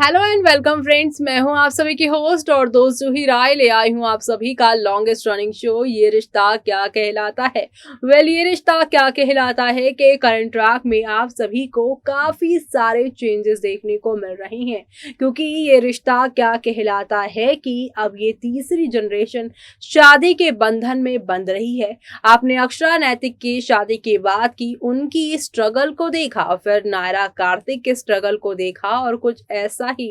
Hello and welcome friends, मैं हूं आप सभी की होस्ट और दोस्त जूही राय ले आई हूं आप सभी का लॉन्गेस्ट रनिंग शो ये रिश्ता क्या कहलाता है। ये रिश्ता क्या कहलाता है कि करंट ट्रैक में आप सभी को काफी सारे चेंजेस देखने को मिल रहे हैं, क्योंकि ये रिश्ता क्या कहलाता है कि अब ये तीसरी जनरेशन शादी के बंधन में बंध रही है। आपने अक्षरा नैतिक की शादी के बाद की उनकी स्ट्रगल को देखा, फिर नायरा कार्तिक के स्ट्रगल को देखा और कुछ ऐसा ही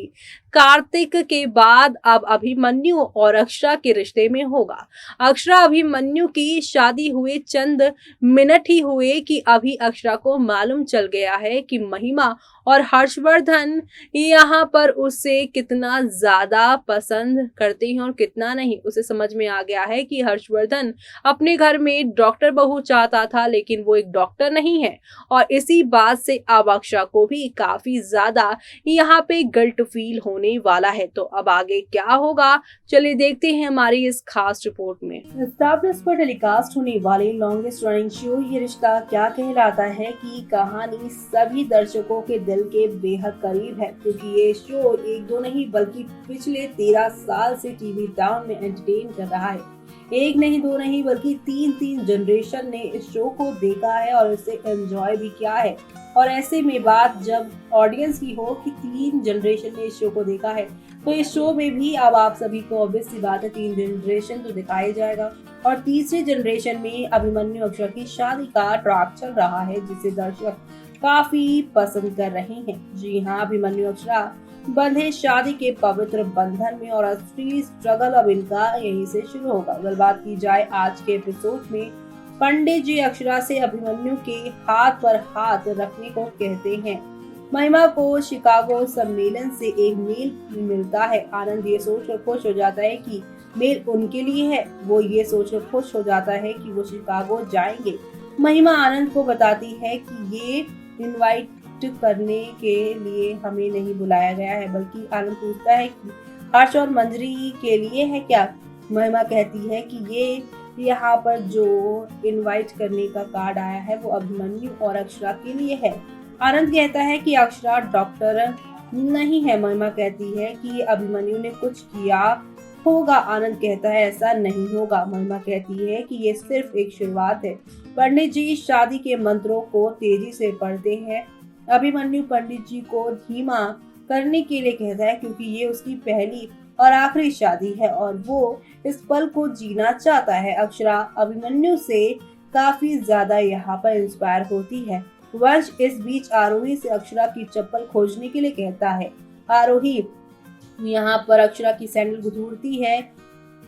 कार्तिक के बाद अब अभिमन्यु और अक्षरा के रिश्ते में होगा। अक्षरा अभिमन्यु की शादी हुए चंद मिनट ही हुए कि अभी अक्षरा को मालूम चल गया है कि महिमा और हर्षवर्धन यहाँ पर उससे कितना ज्यादा पसंद करते हैं और कितना नहीं। उसे समझ में आ गया है कि हर्षवर्धन अपने घर में डॉक्टर बहू चाहता था, लेकिन वो एक डॉक्टर नहीं है। और इसी बात से अब अक्षरा को भी काफी ज्यादा यहाँ पे गिल्ट फील होने वाला है। तो अब आगे क्या होगा, चलिए देखते हैं हमारी इस खास रिपोर्ट में। स्टार प्लस पर टेलीकास्ट होने वाले लॉन्गेस्ट रनिंग शो ये रिश्ता क्या कहलाता है की कहानी सभी दर्शकों के दिल के बेहद करीब है, क्योंकि ये शो एक दो नहीं बल्कि पिछले 13 साल से टीवी टाउन में एंटरटेन कर रहा है। एक नहीं दो नहीं बल्कि तीन जनरेशन ने इस शो को देखा है और इसे एंजॉय भी किया है। और ऐसे में बात जब ऑडियंस की हो कि 3 जनरेशन ने इस शो को देखा है, तो इस शो में भी अब आप सभी को ऑब्वियस सी बात है 3 जनरेशन तो दिखाया जाएगा। और तीसरे जनरेशन में अभिमन्यु अक्षरा की शादी का ट्रैक चल रहा है, जिसे दर्शक काफी पसंद कर रहे हैं। जी हाँ, अभिमन्यु अक्षरा बंधे शादी के पवित्र बंधन में और असली स्ट्रगल अब इनका यहीं से शुरू होगा। अगर बात की जाए आज के एपिसोड में, पंडित जी अक्षरा से अभिमन्यु के हाथ पर हाथ रखने को कहते हैं। महिमा को शिकागो सम्मेलन से एक मेल मिलता है। आनंद ये सोचकर खुश हो जाता है कि मेल उनके लिए है। वो ये सोचकर खुश हो जाता है कि वो शिकागो जाएंगे। महिमा आनंद को बताती है कि ये इनवाइट करने के लिए हमें नहीं बुलाया गया है, बल्कि आनंद पूछता है कि हर्ष और मंजरी के लिए है क्या। महिमा कहती है कि ये यहाँ पर जो इनवाइट करने का कार्ड आया है वो अभिमन्यु और अक्षरा के लिए है। आनंद कहता है कि अक्षरा डॉक्टर नहीं है। महिमा कहती है कि अभिमन्यु ने कुछ किया होगा। आनंद कहता है ऐसा नहीं होगा। महिमा कहती है कि ये सिर्फ एक शुरुआत है। पंडित जी शादी के मंत्रों को तेजी से पढ़ते हैं। अभिमन्यु पंडित जी को धीमा करने के लिए कहता है, क्योंकि ये उसकी पहली और आखिरी शादी है और वो इस पल को जीना चाहता है। अक्षरा अभिमन्यु से काफी ज्यादा यहाँ पर इंस्पायर होती है। वंश इस बीच आरोही से अक्षरा की चप्पल खोजने के लिए कहता है। आरोही यहाँ पर अक्षरा की सैंडल ढूंढती है।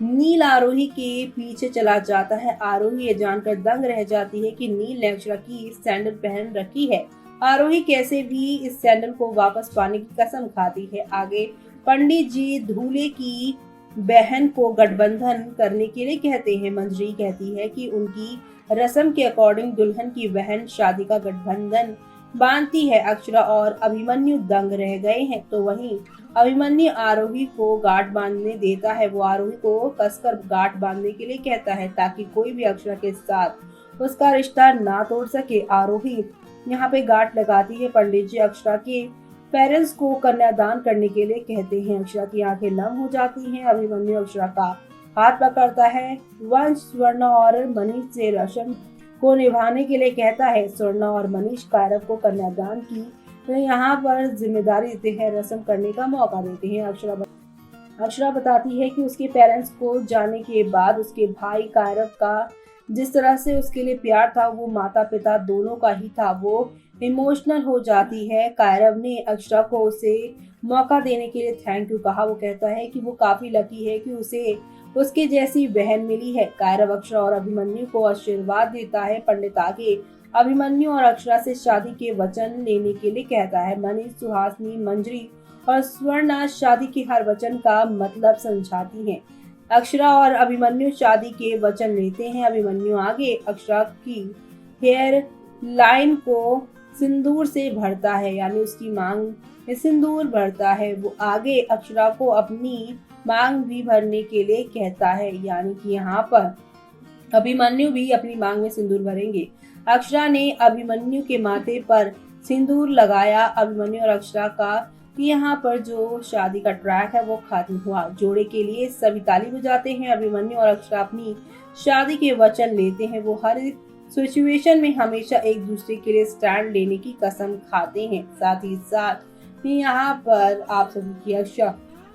नील आरोही के पीछे चला जाता है। आरोही ये जानकर दंग रह जाती है कि नील ने अक्षरा की सैंडल पहन रखी है। आरोही कैसे भी इस सैंडल को वापस पाने की कसम खाती है। आगे पंडित जी दूल्हे की बहन को गठबंधन करने के लिए कहते हैं। मंजरी कहती है कि उनकी रस्म के अकॉर्डिंग दुल्हन की बहन शादी का गठबंधन बांधती है। अक्षरा और अभिमन्यु दंग रह गए हैं। तो वहीं अभिमन्यु आरोही को गांठ बांधने देता है। वो आरोही को कसकर गांठ बांधने के लिए कहता है, ताकि कोई भी अक्षरा के साथ उसका रिश्ता ना तोड़ सके। आरोही यहाँ पे गांठ लगाती है। पंडित जी अक्षरा के पेरेंट्स को कन्यादान करने के लिए कहते हैं। अक्षरा की आंखें नम हो जाती हैं। अभिमन्यु अक्षरा का हाथ पकड़ता है। वंश स्वर्णा और मनीष से रस्म को निभाने के लिए कहता है। स्वर्णा और मनीष कायरव को कन्यादान की तो यहाँ पर जिम्मेदारी देते हैं, रस्म करने का मौका देते हैं। अक्षरा बताती है कि उसके पेरेंट्स को जाने के बाद उसके भाई कायरव का जिस तरह से उसके लिए प्यार था वो माता पिता दोनों का ही था। वो इमोशनल हो जाती है। कायरव ने अक्षरा को उसे मौका देने के लिए थैंक यू कहा। वो कहता है कि वो काफी लकी है कि उसे उसके जैसी बहन मिली है। कायरव अक्षरा और अभिमन्यु को आशीर्वाद देता है। पंडित आगे अभिमन्यु और अक्षरा से शादी के वचन लेने के लिए कहता है। मनीष, सुहासनी, मंजरी और स्वर्णा शादी के हर वचन का मतलब समझाती हैं। अक्षरा और अभिमन्यु शादी के वचन लेते हैं। अभिमन्यु आगे अक्षरा की हेयर लाइन को सिंदूर से भरता है, यानी उसकी मांग में सिंदूर भरता है। वो आगे अक्षरा को अपनी मांग भी भरने के लिए कहता है, यानी कि यहाँ पर अभिमन्यु भी अपनी मांग में सिंदूर भरेंगे। अक्षरा ने अभिमन्यु के माथे पर सिंदूर लगाया। अभिमन्यु और अक्षरा का कि यहाँ पर जो शादी का ट्रैक है वो खत्म हुआ। जोड़े के लिए सभी ताली बजाते हैं। अभिमन्यु और अक्षरा अपनी शादी के वचन लेते हैं। वो हर सिचुएशन में हमेशा एक दूसरे के लिए स्टैंड लेने की कसम खाते हैं। साथ ही साथ यहाँ पर आप सभी की अक्षरा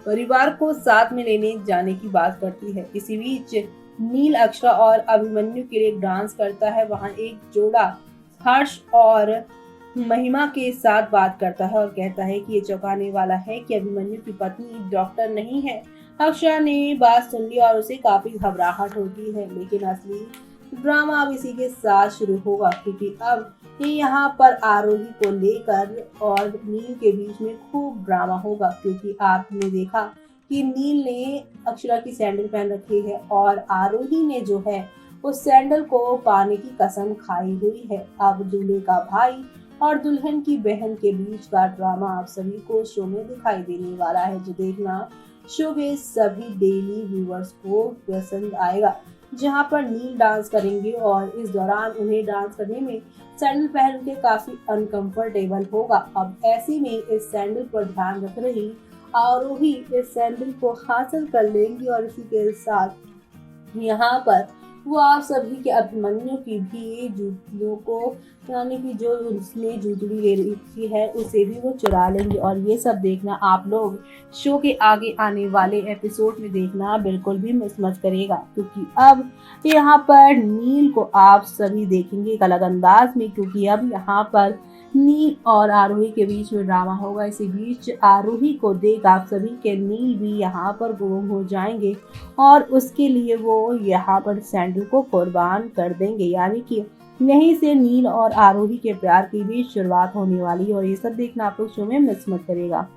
परिवार को साथ में लेने जाने की बात करती है। इसी बीच नील अक्षरा और अभिमन्यु के लिए डांस करता है। वहाँ एक जोड़ा हर्ष और महिमा के साथ बात करता है और कहता है कि ये चौंकाने वाला है कि अभिमन्यु की पत्नी डॉक्टर नहीं है। अक्षरा ने बात सुन ली और उसे काफी घबराहट होती है, लेकिन असली ड्रामा अब इसी के साथ शुरू होगा, क्योंकि अब ये यहाँ पर आरोही को लेकर और नील के बीच में खूब ड्रामा होगा। क्योंकि आपने देखा कि नील ने अक्षरा की सैंडल पहन रखी है और आरोही ने जो है उस सैंडल को पाने की कसम खाई हुई है। अब दूल्हे का भाई और दुल्हन की बहन के बीच का ड्रामा आप सभी को शो में दिखाई देने वाला है, जो देखना शो के सभी डेली व्यूअर्स को पसंद आएगा। जहां पर नील डांस करेंगे और इस दौरान उन्हें डांस करने में सैंडल पहन के काफी अनकंफर्टेबल होगा। अब ऐसे में इस सैंडल पर ध्यान रख रही आरोही इस सैंडल को हासिल कर लेंगी और इसी के साथ यहाँ पर वो आप सभी के अभिमन्यु की भी जूतियों को, यानी कि जो उसने जूतड़ी ले रखी है उसे भी वो चुरा लेंगे। और ये सब देखना आप लोग शो के आगे आने वाले एपिसोड में देखना बिल्कुल भी मिस मत करेगा, क्योंकि अब यहाँ पर नील को आप सभी देखेंगे एक अलग अंदाज में, क्योंकि अब यहाँ पर नील और आरोही के बीच में ड्रामा होगा। इसी बीच आरोही को देख आप सभी के नील भी यहाँ पर गुम हो जाएंगे और उसके लिए वो यहाँ पर सैंडल को कुर्बान कर देंगे, यानी कि यहीं से नील और आरोही के प्यार की भी शुरुआत होने वाली है। और ये सब देखना आप लोग शो में मिस मत करेगा।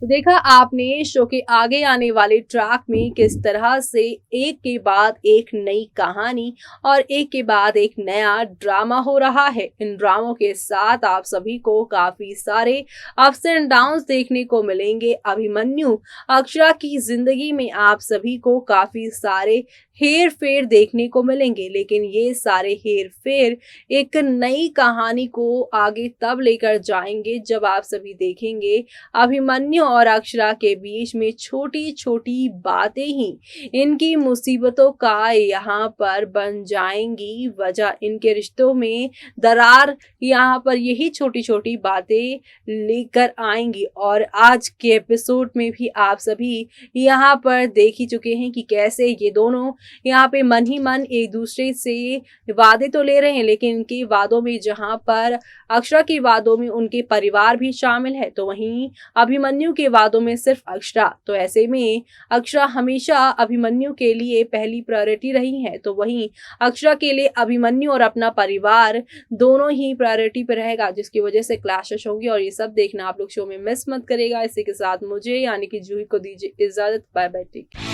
तो देखा आपने शो के आगे आने वाले ट्रैक में किस तरह से एक के बाद एक नई कहानी और एक के बाद एक नया ड्रामा हो रहा है। इन ड्रामों के साथ आप सभी को काफी सारे अप्स एंड डाउन्स देखने को मिलेंगे। अभिमन्यु अक्षरा की जिंदगी में आप सभी को काफी सारे हेर फेर देखने को मिलेंगे, लेकिन ये सारे हेर फेर एक नई कहानी को आगे तब लेकर जाएंगे जब आप सभी देखेंगे अभिमन्यु और अक्षरा के बीच में छोटी छोटी बातें ही इनकी मुसीबतों का यहाँ पर बन जाएंगी वजह। इनके रिश्तों में दरार यहाँ पर यही छोटी छोटी बातें लेकर आएंगी। और आज के एपिसोड में भी आप सभी यहाँ पर देख ही चुके हैं कि कैसे ये दोनों यहाँ पे मन ही मन एक दूसरे से वादे तो ले रहे हैं, लेकिन इनके वादों में जहाँ पर अक्षरा के वादों में उनके परिवार भी शामिल है, तो वहीं अभिमन्यु के वादों में सिर्फ अक्षरा। तो ऐसे में अक्षरा हमेशा अभिमन्यु के लिए पहली प्रायोरिटी रही है, तो वहीं अक्षरा के लिए अभिमन्यु और अपना परिवार दोनों ही प्रायोरिटी पे रहेगा, जिसकी वजह से क्लैशेस होंगी। और ये सब देखना आप लोग शो में मिस मत करेगा। इसी के साथ मुझे यानी कि जूही को दीजिए इजाजत। Bye bye, take care.